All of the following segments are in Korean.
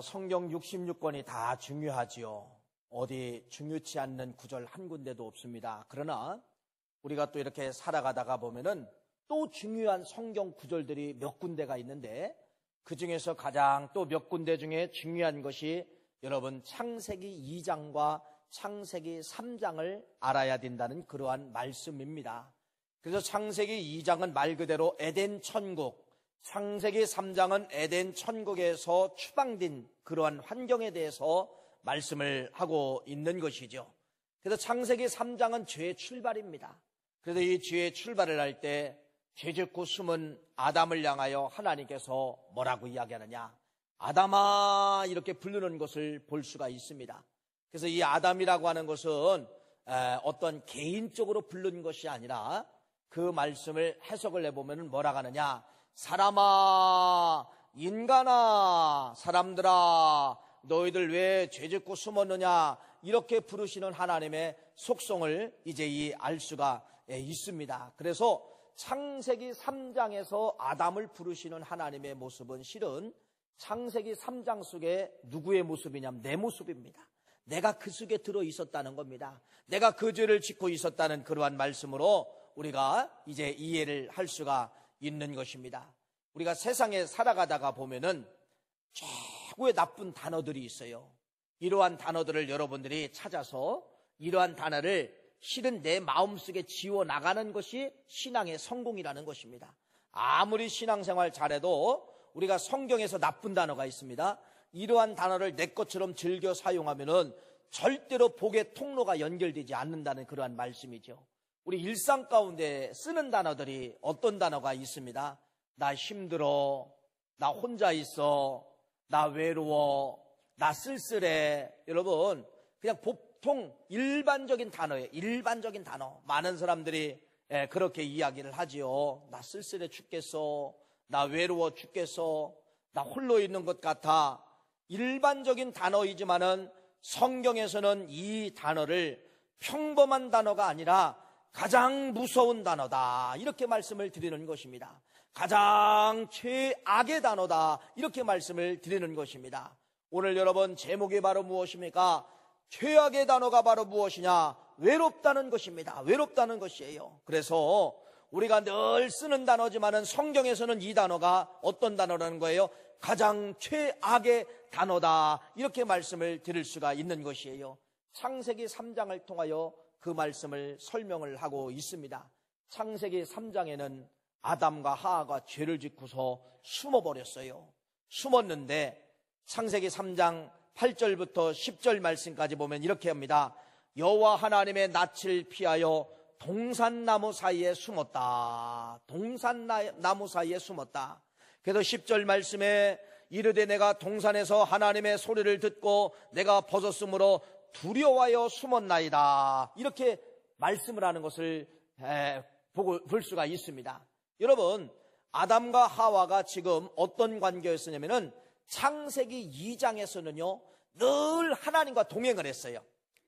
성경 66권이 다 중요하지요. 어디 중요치 않는 구절 한 군데도 없습니다. 그러나 우리가 또 이렇게 살아가다가 보면은 또 중요한 성경 구절들이 몇 군데가 있는데, 그 중에서 가장 또 몇 군데 중에 중요한 것이 여러분 창세기 2장과 창세기 3장을 알아야 된다는 그러한 말씀입니다. 그래서 창세기 2장은 말 그대로 에덴 천국, 창세기 3장은 에덴 천국에서 추방된 그러한 환경에 대해서 말씀을 하고 있는 것이죠. 그래서 창세기 3장은 죄의 출발입니다. 그래서 이 죄의 출발을 할 때 죄 짓고 숨은 아담을 향하여 하나님께서 뭐라고 이야기하느냐, 아담아 이렇게 부르는 것을 볼 수가 있습니다. 그래서 이 아담이라고 하는 것은 어떤 개인적으로 부른 것이 아니라 그 말씀을 해석을 해보면 뭐라고 하느냐, 사람아, 인간아, 사람들아, 너희들 왜 죄짓고 숨었느냐, 이렇게 부르시는 하나님의 속성을 이제 알 수가 있습니다. 그래서 창세기 3장에서 아담을 부르시는 하나님의 모습은 실은 창세기 3장 속에 누구의 모습이냐면 내 모습입니다. 내가 그 속에 들어 있었다는 겁니다. 내가 그 죄를 짓고 있었다는 그러한 말씀으로 우리가 이제 이해를 할 수가 있는 것입니다. 우리가 세상에 살아가다가 보면은 최고의 나쁜 단어들이 있어요. 이러한 단어들을 여러분들이 찾아서 이러한 단어를 실은 내 마음속에 지워나가는 것이 신앙의 성공이라는 것입니다. 아무리 신앙생활 잘해도 우리가 성경에서 나쁜 단어가 있습니다. 이러한 단어를 내 것처럼 즐겨 사용하면은 절대로 복의 통로가 연결되지 않는다는 그러한 말씀이죠. 우리 일상 가운데 쓰는 단어들이 어떤 단어가 있습니다. 나 힘들어, 나 혼자 있어, 나 외로워, 나 쓸쓸해. 여러분, 그냥 보통 일반적인 단어예요. 일반적인 단어. 많은 사람들이 그렇게 이야기를 하지요. 나 쓸쓸해 죽겠어, 나 외로워 죽겠어, 나 홀로 있는 것 같아. 일반적인 단어이지만은 성경에서는 이 단어를 평범한 단어가 아니라 가장 무서운 단어다, 이렇게 말씀을 드리는 것입니다. 가장 최악의 단어다, 이렇게 말씀을 드리는 것입니다. 오늘 여러분 제목이 바로 무엇입니까? 최악의 단어가 바로 무엇이냐? 외롭다는 것입니다. 외롭다는 것이에요. 그래서 우리가 늘 쓰는 단어지만은 성경에서는 이 단어가 어떤 단어라는 거예요? 가장 최악의 단어다, 이렇게 말씀을 드릴 수가 있는 것이에요. 창세기 3장을 통하여 그 말씀을 설명을 하고 있습니다. 창세기 3장에는 아담과 하와가 죄를 짓고서 숨어버렸어요. 숨었는데 창세기 3장 8절부터 10절 말씀까지 보면 이렇게 합니다. 여호와 하나님의 낯을 피하여 동산나무 사이에 숨었다. 동산나무 사이에 숨었다. 그래서 10절 말씀에 이르되 내가 동산에서 하나님의 소리를 듣고 내가 벗었으므로 두려워하여 숨었나이다, 이렇게 말씀을 하는 것을 볼 수가 있습니다. 여러분, 아담과 하와가 지금 어떤 관계였었냐면은 창세기 2장에서는요 늘 하나님과 동행을 했어요.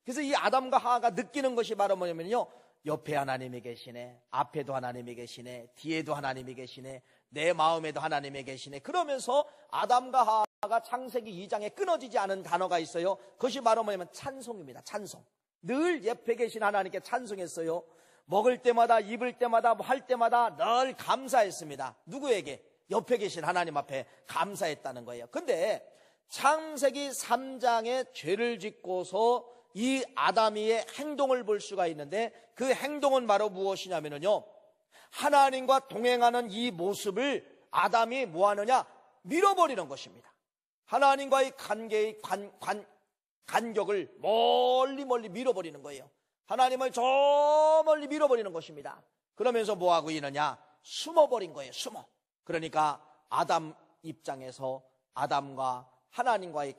그래서 이 아담과 하와가 느끼는 것이 바로 뭐냐면요, 옆에 하나님이 계시네, 앞에도 하나님이 계시네, 뒤에도 하나님이 계시네, 내 마음에도 하나님이 계시네. 그러면서 아담과 하와가 창세기 2장에 끊어지지 않은 단어가 있어요. 그것이 바로 뭐냐면 찬송입니다. 찬송. 늘 옆에 계신 하나님께 찬송했어요. 먹을 때마다, 입을 때마다, 뭐 할 때마다 늘 감사했습니다. 누구에게? 옆에 계신 하나님 앞에 감사했다는 거예요. 근데 창세기 3장에 죄를 짓고서 이 아담이의 행동을 볼 수가 있는데, 그 행동은 바로 무엇이냐면요, 하나님과 동행하는 이 모습을 아담이 뭐하느냐? 밀어버리는 것입니다. 하나님과의 관계의 간격을 멀리 밀어버리는 거예요. 하나님을 저 멀리 밀어버리는 것입니다. 그러면서 뭐하고 있느냐? 숨어버린 거예요. 숨어. 그러니까 아담 입장에서 아담과 하나님과의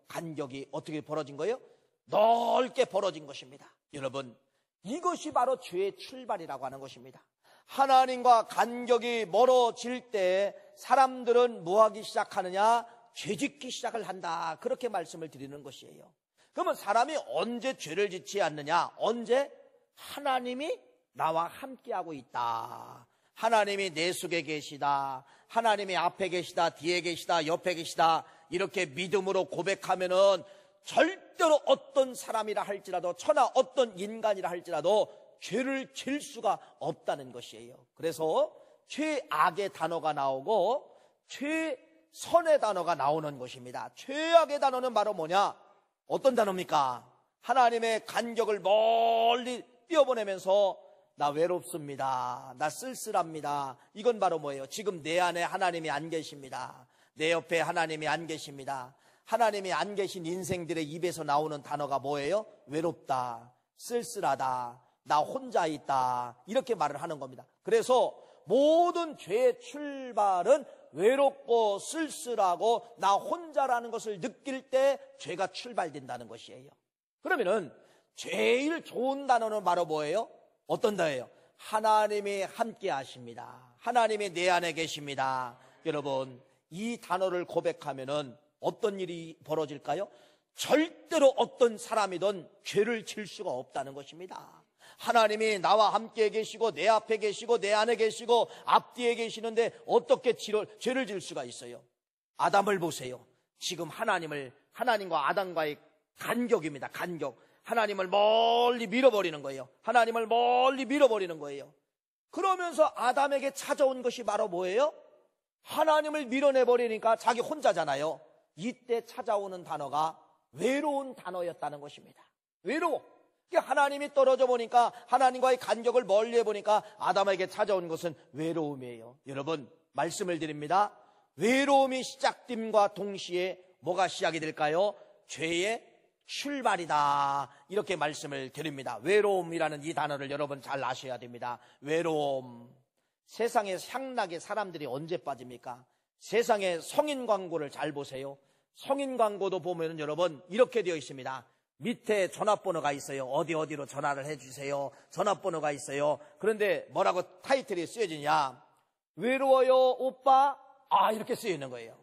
간격이 어떻게 벌어진 거예요? 넓게 벌어진 것입니다. 여러분, 이것이 바로 죄의 출발이라고 하는 것입니다. 하나님과 간격이 멀어질 때 사람들은 뭐하기 시작하느냐? 죄짓기 시작을 한다, 그렇게 말씀을 드리는 것이에요. 그러면 사람이 언제 죄를 짓지 않느냐? 언제? 하나님이 나와 함께하고 있다, 하나님이 내 속에 계시다, 하나님이 앞에 계시다, 뒤에 계시다, 옆에 계시다, 이렇게 믿음으로 고백하면은 절대로 어떤 사람이라 할지라도, 천하 어떤 인간이라 할지라도 죄를 질 수가 없다는 것이에요. 그래서 최악의 단어가 나오고 최선의 단어가 나오는 것입니다. 최악의 단어는 바로 뭐냐? 어떤 단어입니까? 하나님의 간격을 멀리 뛰어보내면서 나 외롭습니다, 나 쓸쓸합니다. 이건 바로 뭐예요? 지금 내 안에 하나님이 안 계십니다. 내 옆에 하나님이 안 계십니다. 하나님이 안 계신 인생들의 입에서 나오는 단어가 뭐예요? 외롭다, 쓸쓸하다, 나 혼자 있다, 이렇게 말을 하는 겁니다. 그래서 모든 죄의 출발은 외롭고 쓸쓸하고 나 혼자라는 것을 느낄 때 죄가 출발된다는 것이에요. 그러면은 제일 좋은 단어는 바로 뭐예요? 어떤 단어예요? 하나님이 함께 하십니다. 하나님이 내 안에 계십니다. 여러분, 이 단어를 고백하면은 어떤 일이 벌어질까요? 절대로 어떤 사람이든 죄를 질 수가 없다는 것입니다. 하나님이 나와 함께 계시고 내 앞에 계시고 내 안에 계시고 앞뒤에 계시는데 어떻게 죄를 질 수가 있어요? 아담을 보세요. 지금 하나님과 아담과의 간격입니다. 간격. 하나님을 멀리 밀어버리는 거예요. 하나님을 멀리 밀어버리는 거예요. 그러면서 아담에게 찾아온 것이 바로 뭐예요? 하나님을 밀어내버리니까 자기 혼자잖아요. 이때 찾아오는 단어가 외로운 단어였다는 것입니다. 외로워. 하나님이 떨어져 보니까, 하나님과의 간격을 멀리 해보니까 아담에게 찾아온 것은 외로움이에요. 여러분, 말씀을 드립니다. 외로움이 시작됨과 동시에 뭐가 시작이 될까요? 죄의 출발이다, 이렇게 말씀을 드립니다. 외로움이라는 이 단어를 여러분 잘 아셔야 됩니다. 외로움. 세상에 향락에 사람들이 언제 빠집니까? 세상에 성인 광고를 잘 보세요. 성인 광고도 보면 여러분 이렇게 되어 있습니다. 밑에 전화번호가 있어요. 어디로 전화를 해주세요. 전화번호가 있어요. 그런데 뭐라고 타이틀이 쓰여지냐? 외로워요 오빠? 이렇게 쓰여 있는 거예요.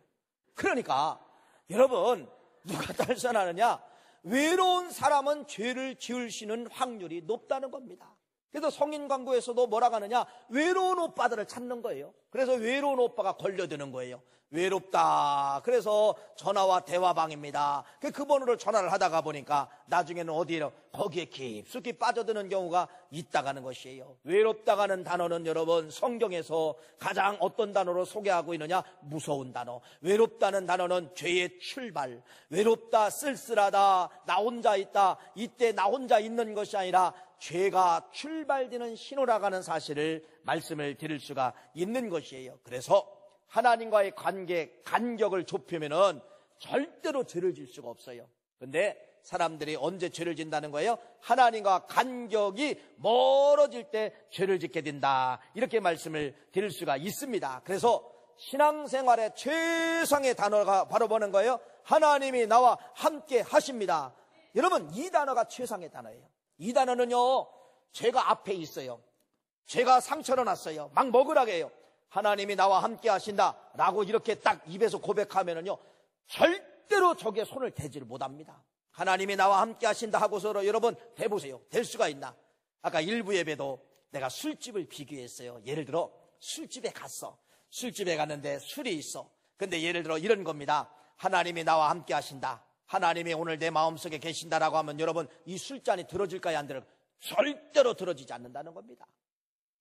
그러니까 여러분, 누가 달선하느냐? 외로운 사람은 죄를 지을 수 있는 확률이 높다는 겁니다. 그래서 성인 광고에서도 뭐라고 하느냐? 외로운 오빠들을 찾는 거예요. 그래서 외로운 오빠가 걸려드는 거예요. 외롭다. 그래서 전화와 대화방입니다. 그 번호를 전화를 하다가 보니까 나중에는 어디로 거기에 깊숙이 빠져드는 경우가 있다가는 것이에요. 외롭다가는 단어는 여러분 성경에서 가장 어떤 단어로 소개하고 있느냐? 무서운 단어. 외롭다는 단어는 죄의 출발. 외롭다, 쓸쓸하다, 나 혼자 있다. 이때 나 혼자 있는 것이 아니라 죄가 출발되는 신호라가는 사실을 말씀을 드릴 수가 있는 것이에요. 그래서 하나님과의 간격을 좁히면은 절대로 죄를 질 수가 없어요. 근데 사람들이 언제 죄를 진다는 거예요? 하나님과 간격이 멀어질 때 죄를 짓게 된다, 이렇게 말씀을 드릴 수가 있습니다. 그래서 신앙생활의 최상의 단어가 바로 뭐는 거예요? 하나님이 나와 함께 하십니다. 여러분, 이 단어가 최상의 단어예요. 이 단어는요, 죄가 앞에 있어요. 죄가 상처를 났어요. 막 먹으라고 해요. 하나님이 나와 함께 하신다 라고 이렇게 딱 입에서 고백하면은요, 절대로 저게 손을 대지를 못합니다. 하나님이 나와 함께 하신다 하고서 여러분 대보세요. 될 수가 있나? 아까 일부 예배도 내가 술집을 비교했어요. 예를 들어 술집에 갔어. 술집에 갔는데 술이 있어. 근데 예를 들어 이런 겁니다. 하나님이 나와 함께 하신다, 하나님이 오늘 내 마음속에 계신다라고 하면 여러분 이 술잔이 들어질까요? 안 들어질까요? 절대로 들어지지 않는다는 겁니다.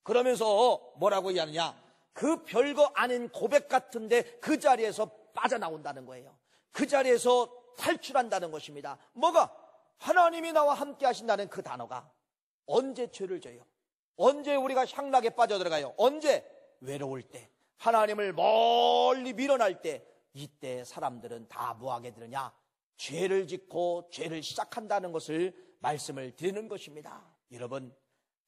그러면서 뭐라고 얘기하느냐? 그 별거 아닌 고백 같은데 그 자리에서 빠져나온다는 거예요. 그 자리에서 탈출한다는 것입니다. 뭐가? 하나님이 나와 함께 하신다는 그 단어가 언제 죄를 져요? 언제 우리가 향락에 빠져들어가요? 언제? 외로울 때, 하나님을 멀리 밀어날 때, 이때 사람들은 다 뭐하게 되느냐? 죄를 짓고 죄를 시작한다는 것을 말씀을 드리는 것입니다. 여러분,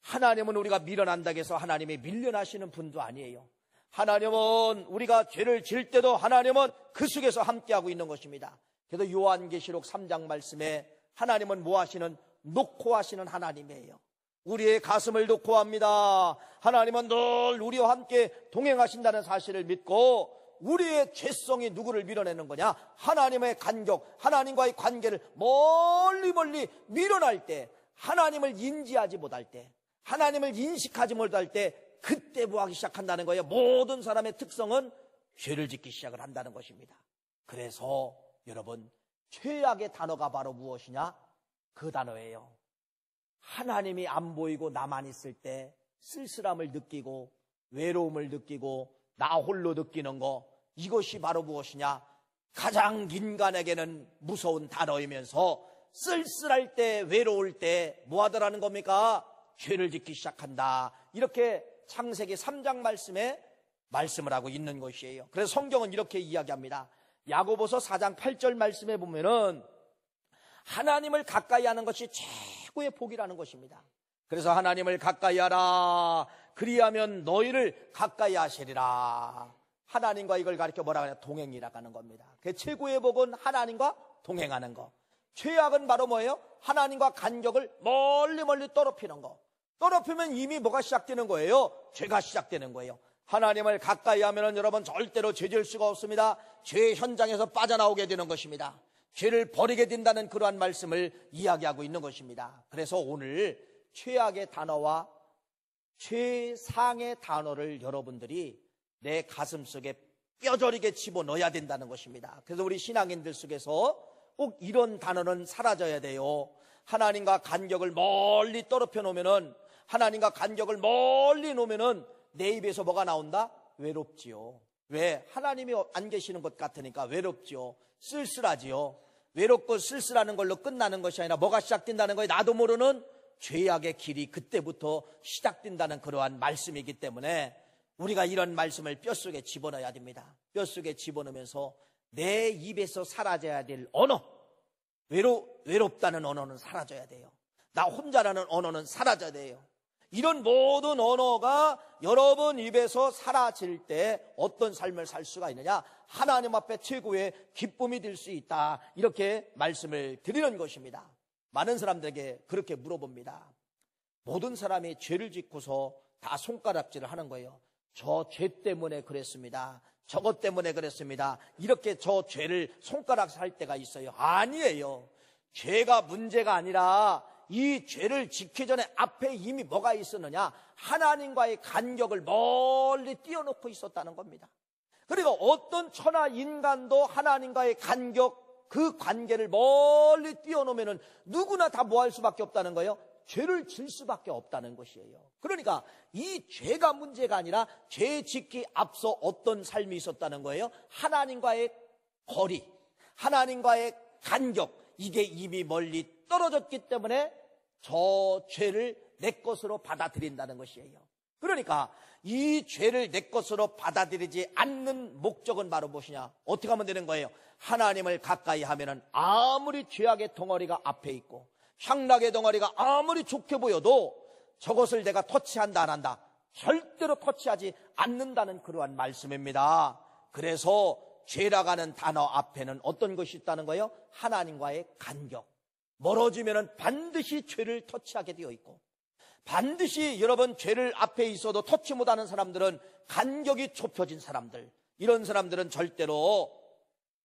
하나님은 우리가 밀어난다고 해서 하나님이 밀려나시는 분도 아니에요. 하나님은 우리가 죄를 질 때도 하나님은 그 속에서 함께하고 있는 것입니다. 그래서 요한계시록 3장 말씀에 하나님은 뭐 하시는? 놓고 하시는 하나님이에요. 우리의 가슴을 놓고 합니다. 하나님은 늘 우리와 함께 동행하신다는 사실을 믿고, 우리의 죄성이 누구를 밀어내는 거냐? 하나님의 간격, 하나님과의 관계를 멀리 밀어날 때, 하나님을 인지하지 못할 때, 하나님을 인식하지 못할 때 그때 뭐 하기 시작한다는 거예요? 모든 사람의 특성은 죄를 짓기 시작을 한다는 것입니다. 그래서 여러분, 최악의 단어가 바로 무엇이냐? 그 단어예요. 하나님이 안 보이고 나만 있을 때 쓸쓸함을 느끼고 외로움을 느끼고 나 홀로 느끼는 거, 이것이 바로 무엇이냐? 가장 인간에게는 무서운 단어이면서 쓸쓸할 때, 외로울 때 뭐 하더라는 겁니까? 죄를 짓기 시작한다. 이렇게 창세기 3장 말씀에 말씀을 하고 있는 것이에요. 그래서 성경은 이렇게 이야기합니다. 야고보서 4장 8절 말씀에 보면은 하나님을 가까이 하는 것이 최고의 복이라는 것입니다. 그래서 하나님을 가까이 하라. 그리하면 너희를 가까이 하시리라. 하나님과 이걸 가리켜 뭐라고 하냐? 동행이라고 하는 겁니다. 그 최고의 복은 하나님과 동행하는 거. 죄악은 바로 뭐예요? 하나님과 간격을 멀리 떨어뜨리는 거. 떨어뜨리면 이미 뭐가 시작되는 거예요? 죄가 시작되는 거예요. 하나님을 가까이 하면은 여러분 절대로 죄 지을 수가 없습니다. 죄의 현장에서 빠져나오게 되는 것입니다. 죄를 버리게 된다는 그러한 말씀을 이야기하고 있는 것입니다. 그래서 오늘 최악의 단어와 최상의 단어를 여러분들이 내 가슴 속에 뼈저리게 집어넣어야 된다는 것입니다. 그래서 우리 신앙인들 속에서 꼭 이런 단어는 사라져야 돼요. 하나님과 간격을 멀리 떨어뜨려 놓으면은, 하나님과 간격을 멀리 놓으면은 내 입에서 뭐가 나온다? 외롭지요. 왜? 하나님이 안 계시는 것 같으니까 외롭지요. 쓸쓸하지요. 외롭고 쓸쓸하는 걸로 끝나는 것이 아니라 뭐가 시작된다는 거예요? 나도 모르는 죄악의 길이 그때부터 시작된다는 그러한 말씀이기 때문에 우리가 이런 말씀을 뼛속에 집어넣어야 됩니다. 뼛속에 집어넣으면서 내 입에서 사라져야 될 언어, 외롭다는 언어는 사라져야 돼요. 나 혼자라는 언어는 사라져야 돼요. 이런 모든 언어가 여러분 입에서 사라질 때 어떤 삶을 살 수가 있느냐? 하나님 앞에 최고의 기쁨이 될 수 있다. 이렇게 말씀을 드리는 것입니다. 많은 사람들에게 그렇게 물어봅니다. 모든 사람이 죄를 짓고서 다 손가락질을 하는 거예요. 저 죄 때문에 그랬습니다. 저것 때문에 그랬습니다. 이렇게 저 죄를 손가락질 할 때가 있어요. 아니에요. 죄가 문제가 아니라 이 죄를 짓기 전에 앞에 이미 뭐가 있었느냐? 하나님과의 간격을 멀리 띄워놓고 있었다는 겁니다. 그리고 어떤 천하 인간도 하나님과의 간격, 그 관계를 멀리 띄워놓으면 누구나 다 뭐 할 수밖에 없다는 거예요? 죄를 질 수밖에 없다는 것이에요. 그러니까 이 죄가 문제가 아니라 죄 짓기 앞서 어떤 삶이 있었다는 거예요? 하나님과의 거리, 하나님과의 간격, 이게 이미 멀리 떨어졌기 때문에 저 죄를 내 것으로 받아들인다는 것이에요. 그러니까 이 죄를 내 것으로 받아들이지 않는 목적은 바로 무엇이냐? 어떻게 하면 되는 거예요? 하나님을 가까이 하면은 아무리 죄악의 덩어리가 앞에 있고 향락의 덩어리가 아무리 좋게 보여도 저것을 내가 터치한다 안 한다? 절대로 터치하지 않는다는 그러한 말씀입니다. 그래서 죄라고 하는 단어 앞에는 어떤 것이 있다는 거예요? 하나님과의 간격. 멀어지면은 반드시 죄를 터치하게 되어 있고, 반드시 여러분 죄를 앞에 있어도 터치 못하는 사람들은 간격이 좁혀진 사람들, 이런 사람들은 절대로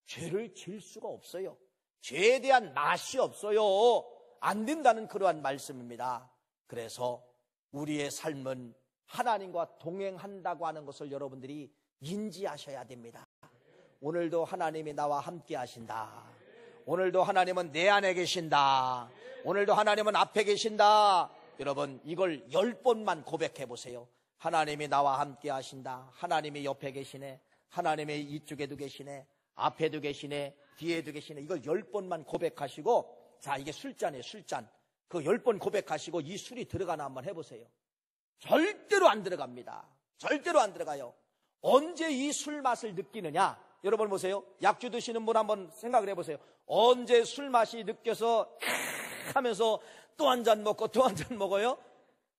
죄를 질 수가 없어요. 죄에 대한 맛이 없어요. 안 된다는 그러한 말씀입니다. 그래서 우리의 삶은 하나님과 동행한다고 하는 것을 여러분들이 인지하셔야 됩니다. 오늘도 하나님이 나와 함께 하신다. 오늘도 하나님은 내 안에 계신다. 오늘도 하나님은 앞에 계신다. 여러분, 이걸 10번만 고백해 보세요. 하나님이 나와 함께 하신다. 하나님이 옆에 계시네. 하나님이 이쪽에도 계시네. 앞에도 계시네. 뒤에도 계시네. 이걸 10번만 고백하시고, 자, 이게 술잔이에요, 술잔. 그 10번 고백하시고 이 술이 들어가나 한번 해보세요. 절대로 안 들어갑니다. 절대로 안 들어가요. 언제 이 술 맛을 느끼느냐? 여러분 보세요. 약주 드시는 분 한번 생각을 해보세요. 언제 술 맛이 느껴서 하면서 또 한 잔 먹고 또 한 잔 먹어요?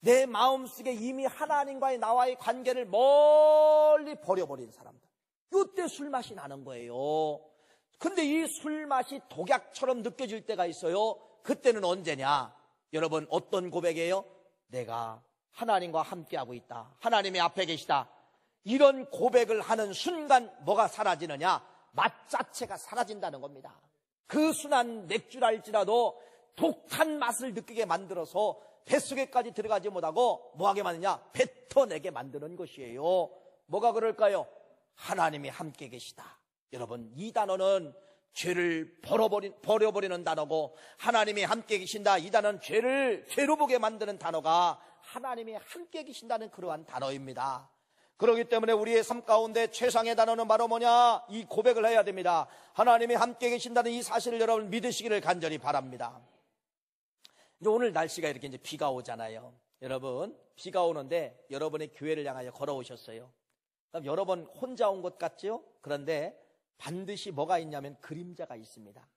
내 마음속에 이미 하나님과의 나와의 관계를 멀리 버려버린 사람들, 이때 술 맛이 나는 거예요. 근데 이 술 맛이 독약처럼 느껴질 때가 있어요. 그때는 언제냐? 여러분, 어떤 고백이에요? 내가 하나님과 함께하고 있다. 하나님이 앞에 계시다. 이런 고백을 하는 순간 뭐가 사라지느냐? 맛 자체가 사라진다는 겁니다. 그 순한 맥주랄지라도 독한 맛을 느끼게 만들어서 뱃속에까지 들어가지 못하고 뭐하게 만드냐? 뱉어내게 만드는 것이에요. 뭐가 그럴까요? 하나님이 함께 계시다. 여러분, 이 단어는 죄를 버려버리는 단어고, 하나님이 함께 계신다, 이 단어는 죄로 보게 만드는 단어가 하나님이 함께 계신다는 그러한 단어입니다. 그렇기 때문에 우리의 삶 가운데 최상의 단어는 바로 뭐냐? 이 고백을 해야 됩니다. 하나님이 함께 계신다는 이 사실을 여러분 믿으시기를 간절히 바랍니다. 이제 오늘 날씨가 이렇게 이제 비가 오잖아요. 여러분, 비가 오는데 여러분의 교회를 향하여 걸어오셨어요. 그럼 여러분 혼자 온 것 같죠? 그런데 반드시 뭐가 있냐면 그림자가 있습니다.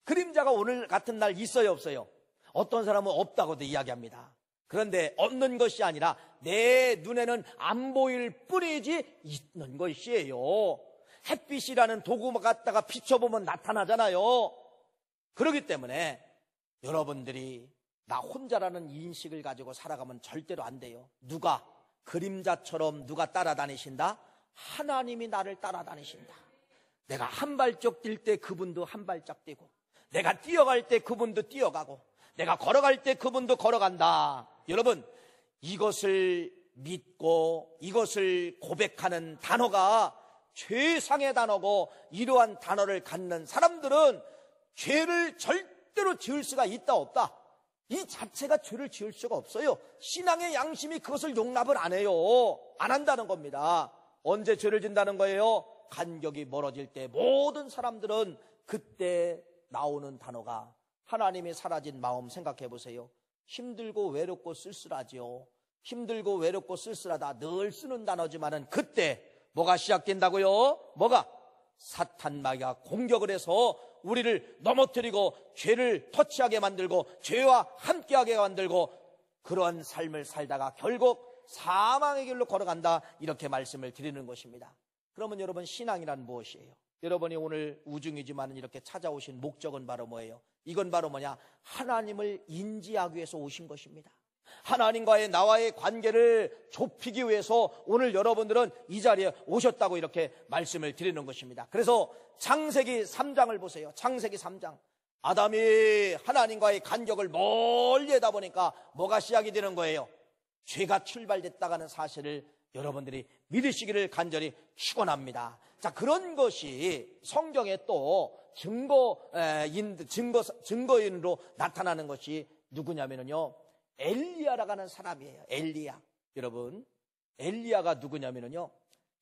그림자가 오늘 같은 날 있어요, 없어요? 어떤 사람은 없다고도 이야기합니다. 그런데 없는 것이 아니라 내 눈에는 안 보일 뿐이지 있는 것이에요. 햇빛이라는 도구 갖다가 비춰보면 나타나잖아요. 그렇기 때문에 여러분들이 나 혼자라는 인식을 가지고 살아가면 절대로 안 돼요. 누가? 그림자처럼 누가 따라다니신다? 하나님이 나를 따라다니신다. 내가 한 발짝 뛸 때 그분도 한 발짝 뛰고, 내가 뛰어갈 때 그분도 뛰어가고, 내가 걸어갈 때 그분도 걸어간다. 여러분, 이것을 믿고 이것을 고백하는 단어가 최상의 단어고, 이러한 단어를 갖는 사람들은 죄를 절대로 지을 수가 있다 없다? 이 자체가 죄를 지을 수가 없어요. 신앙의 양심이 그것을 용납을 안 해요. 안 한다는 겁니다. 언제 죄를 진다는 거예요? 간격이 멀어질 때 모든 사람들은 그때 나오는 단어가 하나님이 사라진 마음 생각해 보세요. 힘들고 외롭고 쓸쓸하지요. 힘들고 외롭고 쓸쓸하다 늘 쓰는 단어지만은 그때 뭐가 시작된다고요? 뭐가? 사탄 마귀가 공격을 해서 우리를 넘어뜨리고 죄를 터치하게 만들고 죄와 함께하게 만들고 그러한 삶을 살다가 결국 사망의 길로 걸어간다, 이렇게 말씀을 드리는 것입니다. 그러면 여러분, 신앙이란 무엇이에요? 여러분이 오늘 우중이지만 이렇게 찾아오신 목적은 바로 뭐예요? 이건 바로 뭐냐? 하나님을 인지하기 위해서 오신 것입니다. 하나님과의 나와의 관계를 좁히기 위해서 오늘 여러분들은 이 자리에 오셨다고 이렇게 말씀을 드리는 것입니다. 그래서 창세기 3장을 보세요. 창세기 3장. 아담이 하나님과의 간격을 멀리하다 보니까 뭐가 시작이 되는 거예요? 죄가 출발됐다가는 사실을 여러분들이 믿으시기를 간절히 축원합니다. 자, 그런 것이 성경에 또 증거인으로 나타나는 것이 누구냐면요, 엘리야라고 하는 사람이에요. 엘리야. 여러분, 엘리야가 누구냐면요,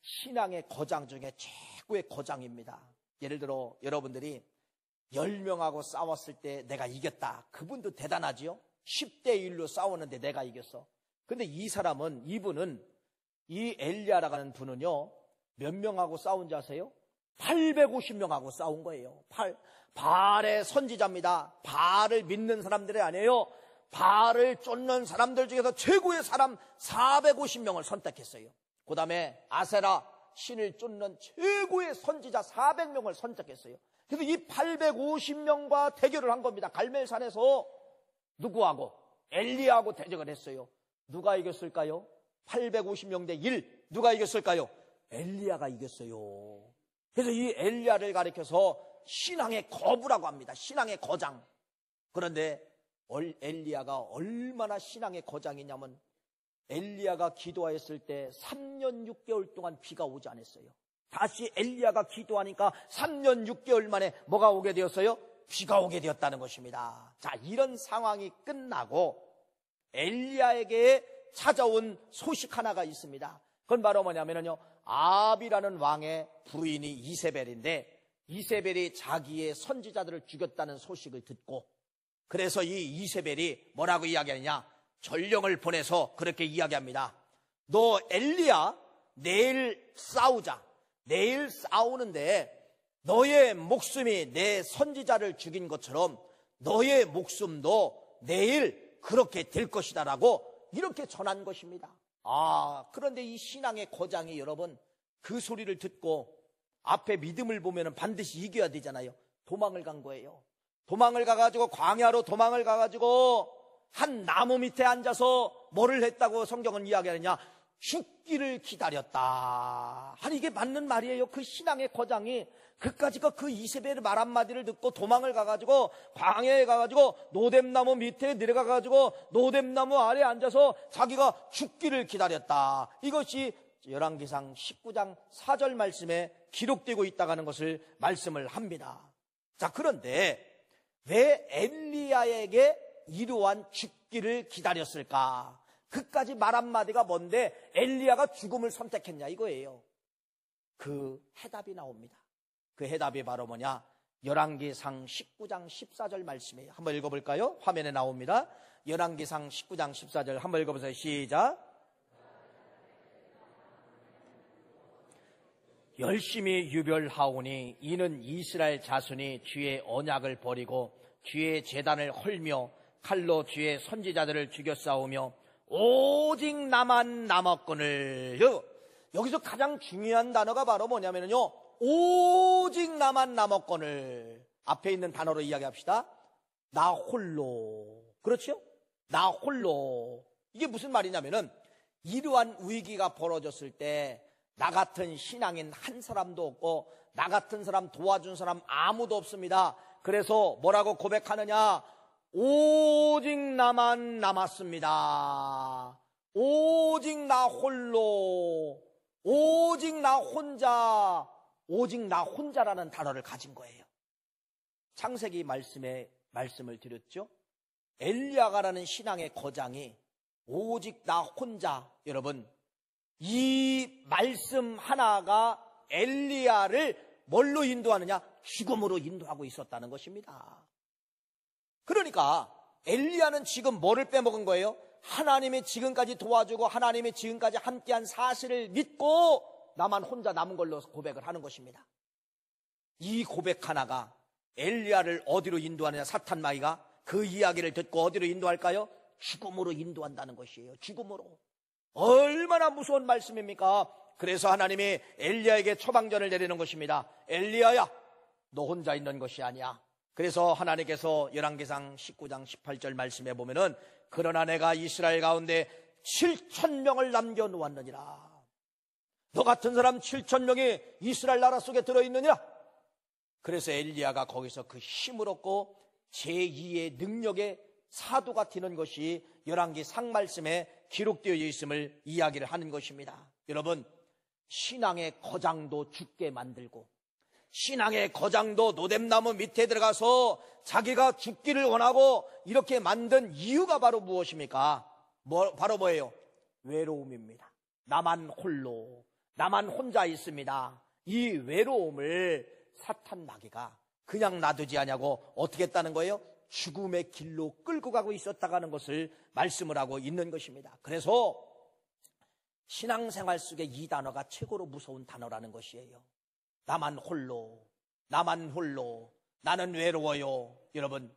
신앙의 거장 중에 최고의 거장입니다. 예를 들어 여러분들이 10명하고 싸웠을 때 내가 이겼다. 그분도 대단하지요. 10대 1로 싸웠는데 내가 이겼어. 근데 이분은 이 엘리야라고 하는 분은요, 몇 명하고 싸운 줄 아세요? 850명하고 싸운 거예요. 바알의 선지자입니다. 바알을 믿는 사람들이 아니에요. 바알을 쫓는 사람들 중에서 최고의 사람 450명을 선택했어요. 그 다음에 아세라, 신을 쫓는 최고의 선지자 400명을 선택했어요. 그래서 이 850명과 대결을 한 겁니다. 갈멜산에서 누구하고? 엘리야하고 대적을 했어요. 누가 이겼을까요? 850명 대 1. 누가 이겼을까요? 엘리야가 이겼어요. 그래서 이 엘리야를 가리켜서 신앙의 거부라고 합니다. 신앙의 거장. 그런데 엘리야가 얼마나 신앙의 거장이냐면, 엘리야가 기도하였을 때 3년 6개월 동안 비가 오지 않았어요. 다시 엘리야가 기도하니까 3년 6개월 만에 뭐가 오게 되었어요? 비가 오게 되었다는 것입니다. 자, 이런 상황이 끝나고 엘리야에게 찾아온 소식 하나가 있습니다. 그건 바로 뭐냐면요, 아합이라는 왕의 부인이 이세벨인데, 이세벨이 자기의 선지자들을 죽였다는 소식을 듣고, 그래서 이 이세벨이 뭐라고 이야기하느냐, 전령을 보내서 그렇게 이야기합니다. 너 엘리야, 내일 싸우자. 내일 싸우는데 너의 목숨이 내 선지자를 죽인 것처럼 너의 목숨도 내일 그렇게 될 것이다 라고 이렇게 전한 것입니다. 그런데 이 신앙의 거장이 여러분, 그 소리를 듣고 앞에 믿음을 보면 반드시 이겨야 되잖아요. 도망을 간 거예요. 도망을 가가지고, 광야로 도망을 가가지고 한 나무 밑에 앉아서 뭐를 했다고 성경은 이야기하느냐? 죽기를 기다렸다. 아니, 이게 맞는 말이에요. 그 신앙의 거장이 그까짓 그 이세벨의 말 한마디를 듣고 도망을 가가지고 광야에 가가지고 노뎀나무 밑에 내려가가지고 노뎀나무 아래 앉아서 자기가 죽기를 기다렸다. 이것이 열왕기상 19장 4절 말씀에 기록되고 있다는 것을 말씀을 합니다. 자, 그런데 왜 엘리야에게 이러한 죽기를 기다렸을까? 그까지 말 한마디가 뭔데 엘리야가 죽음을 선택했냐 이거예요. 그 해답이 나옵니다. 그 해답이 바로 뭐냐? 열왕기상 19장 14절 말씀이에요. 한번 읽어볼까요? 화면에 나옵니다. 열왕기상 19장 14절 한번 읽어보세요. 시작. 열심히 유별하오니 이는 이스라엘 자손이 주의 언약을 버리고 주의 제단을 헐며 칼로 주의 선지자들을 죽여 싸우며 오직 나만 남았거늘. 여기서 가장 중요한 단어가 바로 뭐냐면요, 오직 나만 남았거늘. 앞에 있는 단어로 이야기합시다. 나 홀로. 그렇죠? 나 홀로. 이게 무슨 말이냐면은 이러한 위기가 벌어졌을 때 나 같은 신앙인 한 사람도 없고 나 같은 사람 도와준 사람 아무도 없습니다. 그래서 뭐라고 고백하느냐? 오직 나만 남았습니다. 오직 나 홀로. 오직 나 혼자. 오직 나 혼자라는 단어를 가진 거예요. 창세기 말씀을 드렸죠. 엘리야가라는 신앙의 거장이 오직 나 혼자. 여러분, 이 말씀 하나가 엘리야를 뭘로 인도하느냐? 죽음으로 인도하고 있었다는 것입니다. 그러니까 엘리야는 지금 뭐를 빼먹은 거예요? 하나님이 지금까지 도와주고 하나님이 지금까지 함께한 사실을 믿고 나만 혼자 남은 걸로 고백을 하는 것입니다. 이 고백 하나가 엘리야를 어디로 인도하느냐? 사탄 마귀가 그 이야기를 듣고 어디로 인도할까요? 죽음으로 인도한다는 것이에요. 죽음으로. 얼마나 무서운 말씀입니까? 그래서 하나님이 엘리야에게 처방전을 내리는 것입니다. 엘리야야, 너 혼자 있는 것이 아니야. 그래서 하나님께서 열왕기상 19장 18절 말씀에 보면은 그러나 내가 이스라엘 가운데 7,000명을 남겨놓았느니라. 너 같은 사람 7,000명이 이스라엘 나라 속에 들어있느니라. 그래서 엘리야가 거기서 그 힘을 얻고 제2의 능력의 사도가 되는 것이 열왕기상 말씀에 기록되어 있음을 이야기를 하는 것입니다. 여러분, 신앙의 거장도 죽게 만들고 신앙의 거장도 노뎀나무 밑에 들어가서 자기가 죽기를 원하고 이렇게 만든 이유가 바로 무엇입니까? 바로 뭐예요? 외로움입니다. 나만 홀로, 나만 혼자 있습니다. 이 외로움을 사탄 마귀가 그냥 놔두지 않냐고 어떻게 했다는 거예요? 죽음의 길로 끌고 가고 있었다는 것을 말씀을 하고 있는 것입니다. 그래서 신앙생활 속에 이 단어가 최고로 무서운 단어라는 것이에요. 나만 홀로, 나만 홀로, 나는 외로워요. 여러분,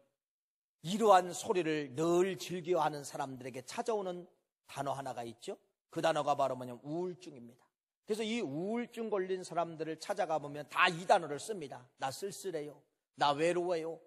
이러한 소리를 늘 즐겨하는 사람들에게 찾아오는 단어 하나가 있죠. 그 단어가 바로 뭐냐면 우울증입니다. 그래서 이 우울증 걸린 사람들을 찾아가 보면 다 이 단어를 씁니다. 나 쓸쓸해요. 나 외로워요.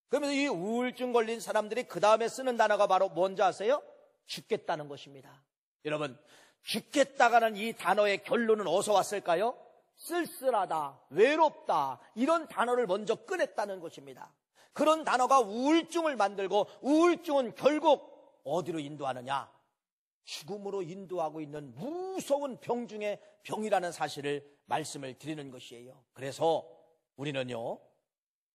그러면서 이 우울증 걸린 사람들이 그 다음에 쓰는 단어가 바로 뭔지 아세요? 죽겠다는 것입니다. 여러분, 죽겠다가는 이 단어의 결론은 어디서 왔을까요? 쓸쓸하다, 외롭다, 이런 단어를 먼저 꺼냈다는 것입니다. 그런 단어가 우울증을 만들고 우울증은 결국 어디로 인도하느냐? 죽음으로 인도하고 있는 무서운 병 중에 병이라는 사실을 말씀을 드리는 것이에요. 그래서 우리는요,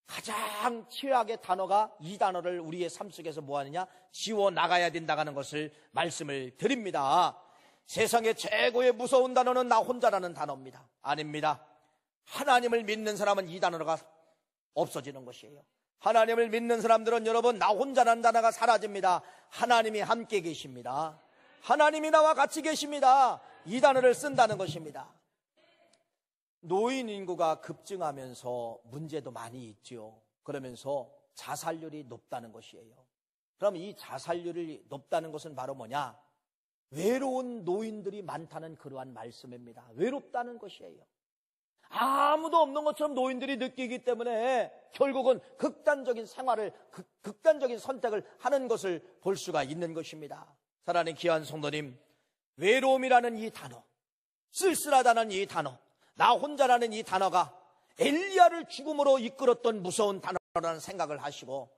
가장 최악의 단어가 이 단어를 우리의 삶 속에서 뭐하느냐? 지워나가야 된다는 것을 말씀을 드립니다. 세상의 최고의 무서운 단어는 나 혼자라는 단어입니다. 아닙니다. 하나님을 믿는 사람은 이 단어가 없어지는 것이에요. 하나님을 믿는 사람들은 여러분, 나 혼자라는 단어가 사라집니다. 하나님이 함께 계십니다. 하나님이 나와 같이 계십니다. 이 단어를 쓴다는 것입니다. 노인 인구가 급증하면서 문제도 많이 있죠. 그러면서 자살률이 높다는 것이에요. 그럼 이 자살률이 높다는 것은 바로 뭐냐? 외로운 노인들이 많다는 그러한 말씀입니다. 외롭다는 것이에요. 아무도 없는 것처럼 노인들이 느끼기 때문에 결국은 극단적인 생활을, 극단적인 선택을 하는 것을 볼 수가 있는 것입니다. 사랑하는 귀한 성도님, 외로움이라는 이 단어, 쓸쓸하다는 이 단어, 나 혼자라는 이 단어가 엘리야를 죽음으로 이끌었던 무서운 단어라는 생각을 하시고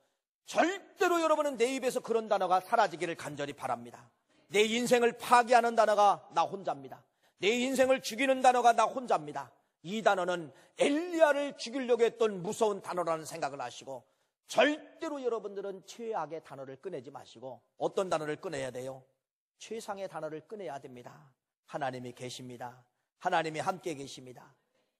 절대로 여러분은 내 입에서 그런 단어가 사라지기를 간절히 바랍니다. 내 인생을 파괴하는 단어가 나 혼자입니다. 내 인생을 죽이는 단어가 나 혼자입니다. 이 단어는 엘리야를 죽이려고 했던 무서운 단어라는 생각을 하시고 절대로 여러분들은 최악의 단어를 꺼내지 마시고 어떤 단어를 꺼내야 돼요? 최상의 단어를 꺼내야 됩니다. 하나님이 계십니다. 하나님이 함께 계십니다.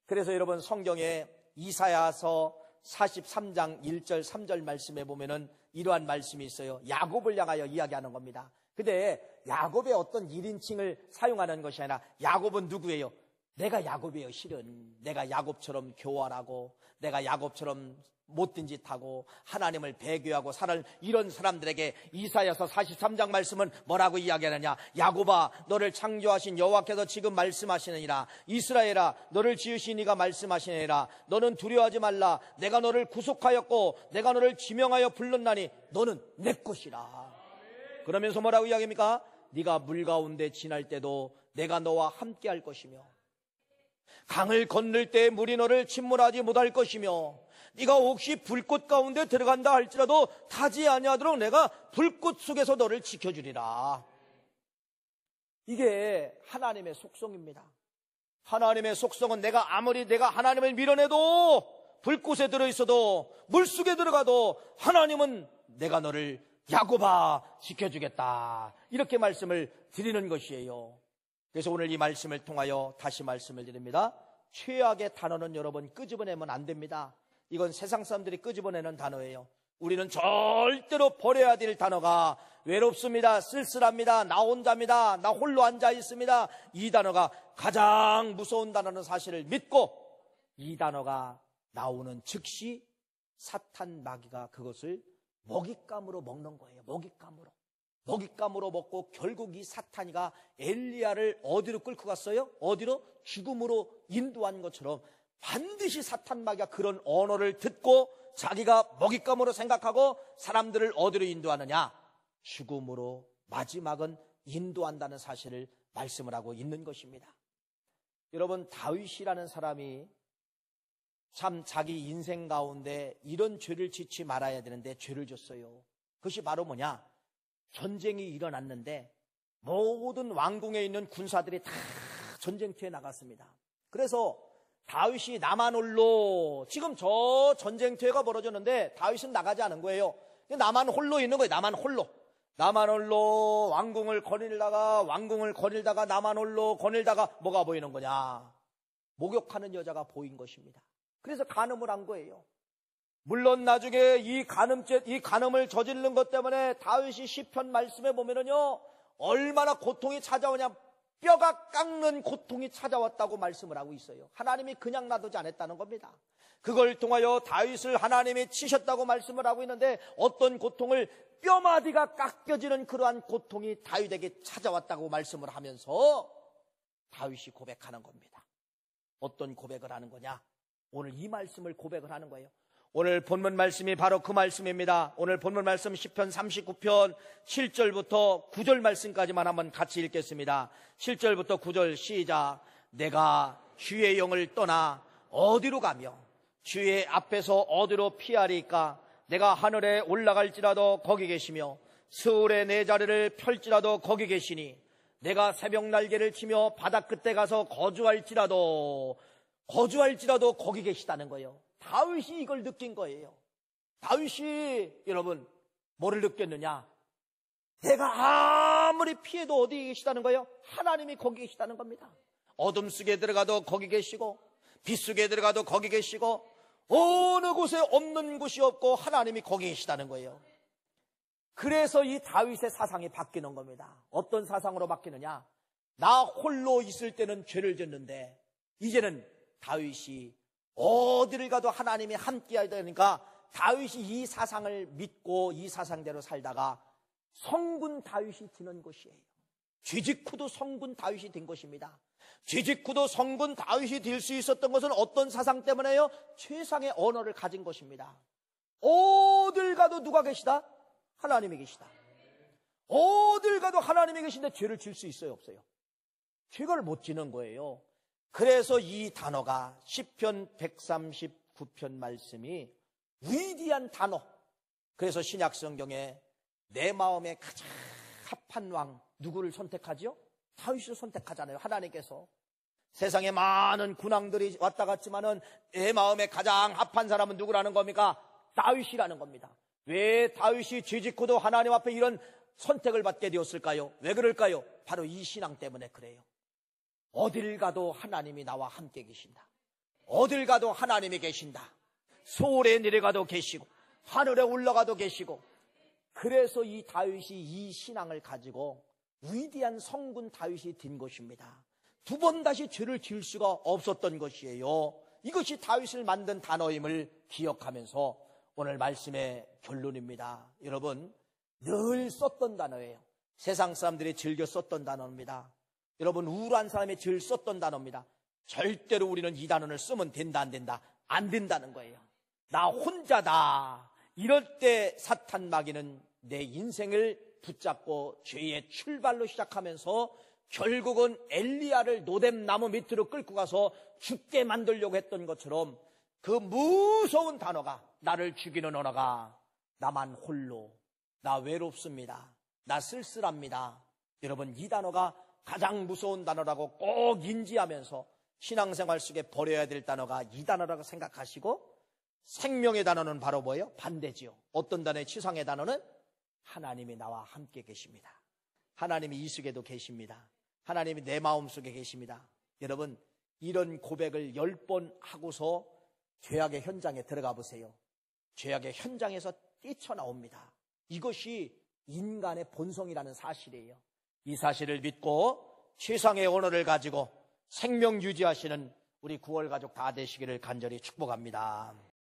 그래서 여러분 성경에 이사야서 43장 1절 3절 말씀에 보면은 이러한 말씀이 있어요. 야곱을 향하여 이야기하는 겁니다. 근데 야곱의 어떤 1인칭을 사용하는 것이 아니라 야곱은 누구예요? 내가 야곱이에요. 실은 내가 야곱처럼 교활하고 내가 야곱처럼 못된 짓 하고 하나님을 배교하고 사는 이런 사람들에게 이사야서 43장 말씀은 뭐라고 이야기하느냐? 야곱아, 너를 창조하신 여호와께서 지금 말씀하시느니라. 이스라엘아, 너를 지으신 이가 말씀하시느니라. 너는 두려워하지 말라. 내가 너를 구속하였고 내가 너를 지명하여 불렀나니 너는 내 것이라. 그러면서 뭐라고 이야기합니까? 네가 물 가운데 지날 때도 내가 너와 함께 할 것이며 강을 건널 때 물이 너를 침몰하지 못할 것이며 네가 혹시 불꽃 가운데 들어간다 할지라도 타지 아니하도록 내가 불꽃 속에서 너를 지켜주리라. 이게 하나님의 속성입니다. 하나님의 속성은 내가 아무리 내가 하나님을 밀어내도 불꽃에 들어있어도 물속에 들어가도 하나님은 내가 너를 야곱아 지켜주겠다. 이렇게 말씀을 드리는 것이에요. 그래서 오늘 이 말씀을 통하여 다시 말씀을 드립니다. 최악의 단어는 여러분 끄집어내면 안 됩니다. 이건 세상 사람들이 끄집어내는 단어예요. 우리는 절대로 버려야 될 단어가 외롭습니다. 쓸쓸합니다. 나 혼자입니다. 나 홀로 앉아 있습니다. 이 단어가 가장 무서운 단어는 사실을 믿고 이 단어가 나오는 즉시 사탄 마귀가 그것을 먹잇감으로 먹는 거예요. 먹잇감으로 먹고 결국 이 사탄이가 엘리야를 어디로 끌고 갔어요? 어디로? 죽음으로 인도한 것처럼 반드시 사탄 마귀가 그런 언어를 듣고 자기가 먹잇감으로 생각하고 사람들을 어디로 인도하느냐? 죽음으로 마지막은 인도한다는 사실을 말씀을 하고 있는 것입니다. 여러분, 다윗이라는 사람이 참 자기 인생 가운데 이런 죄를 짓지 말아야 되는데 죄를 졌어요. 그것이 바로 뭐냐? 전쟁이 일어났는데 모든 왕궁에 있는 군사들이 다 전쟁터에 나갔습니다. 그래서 다윗이 나만 홀로, 지금 저 전쟁터가 벌어졌는데 다윗은 나가지 않은 거예요. 나만 홀로 있는 거예요. 나만 홀로 왕궁을 거닐다가 나만 홀로 거닐다가 뭐가 보이는 거냐? 목욕하는 여자가 보인 것입니다. 그래서 간음을 한 거예요. 물론 나중에 이 간음을 저지른 것 때문에 다윗이 시편 말씀에 보면은요, 얼마나 고통이 찾아오냐, 뼈가 깎는 고통이 찾아왔다고 말씀을 하고 있어요. 하나님이 그냥 놔두지 않았다는 겁니다. 그걸 통하여 다윗을 하나님이 치셨다고 말씀을 하고 있는데 어떤 고통을, 뼈마디가 깎여지는 그러한 고통이 다윗에게 찾아왔다고 말씀을 하면서 다윗이 고백하는 겁니다. 어떤 고백을 하는 거냐? 오늘 이 말씀을 고백을 하는 거예요. 오늘 본문 말씀이 바로 그 말씀입니다. 오늘 본문 말씀 시편 39편 7절부터 9절 말씀까지만 한번 같이 읽겠습니다. 7절부터 9절 시작. 내가 주의 영을 떠나 어디로 가며 주의 앞에서 어디로 피하리까? 내가 하늘에 올라갈지라도 거기 계시며 스올에 내 자리를 펼지라도 거기 계시니 내가 새벽 날개를 치며 바다 끝에 가서 거주할지라도 거기 계시다는 거예요. 다윗이 이걸 느낀 거예요. 다윗이 여러분 뭐를 느꼈느냐? 내가 아무리 피해도 어디에 계시다는 거예요? 하나님이 거기 계시다는 겁니다. 어둠 속에 들어가도 거기 계시고 빛 속에 들어가도 거기 계시고 어느 곳에 없는 곳이 없고 하나님이 거기 계시다는 거예요. 그래서 이 다윗의 사상이 바뀌는 겁니다. 어떤 사상으로 바뀌느냐? 나 홀로 있을 때는 죄를 짓는데 이제는 다윗이 어디를 가도 하나님이 함께해야 되니까 다윗이 이 사상을 믿고 이 사상대로 살다가 성군 다윗이 되는 것이에요. 죄짓고도 성군 다윗이 된 것입니다. 죄짓고도 성군 다윗이 될 수 있었던 것은 어떤 사상 때문에요? 최상의 언어를 가진 것입니다. 어딜 가도 누가 계시다? 하나님이 계시다. 어딜 가도 하나님이 계신데 죄를 질 수 있어요? 없어요? 죄를 못 지는 거예요. 그래서 이 단어가 시편 139편 말씀이 위대한 단어. 그래서 신약 성경에 내 마음에 가장 합한 왕 누구를 선택하죠? 다윗을 선택하잖아요. 하나님께서 세상에 많은 군왕들이 왔다 갔지만은 내 마음에 가장 합한 사람은 누구라는 겁니까? 다윗이라는 겁니다. 왜 다윗이 죄짓고도 하나님 앞에 이런 선택을 받게 되었을까요? 왜 그럴까요? 바로 이 신앙 때문에 그래요. 어딜 가도 하나님이 나와 함께 계신다. 어딜 가도 하나님이 계신다. 소울에 내려가도 계시고 하늘에 올라가도 계시고. 그래서 이 다윗이 이 신앙을 가지고 위대한 성군 다윗이 된 것입니다. 두 번 다시 죄를 지을 수가 없었던 것이에요. 이것이 다윗을 만든 단어임을 기억하면서 오늘 말씀의 결론입니다. 여러분, 늘 썼던 단어예요. 세상 사람들이 즐겨 썼던 단어입니다. 여러분, 우울한 사람이 늘 썼던 단어입니다. 절대로 우리는 이 단어를 쓰면 된다 안 된다? 안 된다는 거예요. 나 혼자다. 이럴 때 사탄 마귀는 내 인생을 붙잡고 죄의 출발로 시작하면서 결국은 엘리야를 노뎀 나무 밑으로 끌고 가서 죽게 만들려고 했던 것처럼 그 무서운 단어가 나를 죽이는 언어가 나만 홀로, 나 외롭습니다. 나 쓸쓸합니다. 여러분, 이 단어가 가장 무서운 단어라고 꼭 인지하면서 신앙생활 속에 버려야 될 단어가 이 단어라고 생각하시고, 생명의 단어는 바로 뭐예요? 반대지요. 어떤 단어의 치상의 단어는 하나님이 나와 함께 계십니다. 하나님이 이 속에도 계십니다. 하나님이 내 마음속에 계십니다. 여러분, 이런 고백을 10번 하고서 죄악의 현장에 들어가 보세요. 죄악의 현장에서 뛰쳐나옵니다. 이것이 인간의 본성이라는 사실이에요. 이 사실을 믿고 최상의 언어를 가지고 생명 유지하시는 우리 구월 가족 다 되시기를 간절히 축복합니다.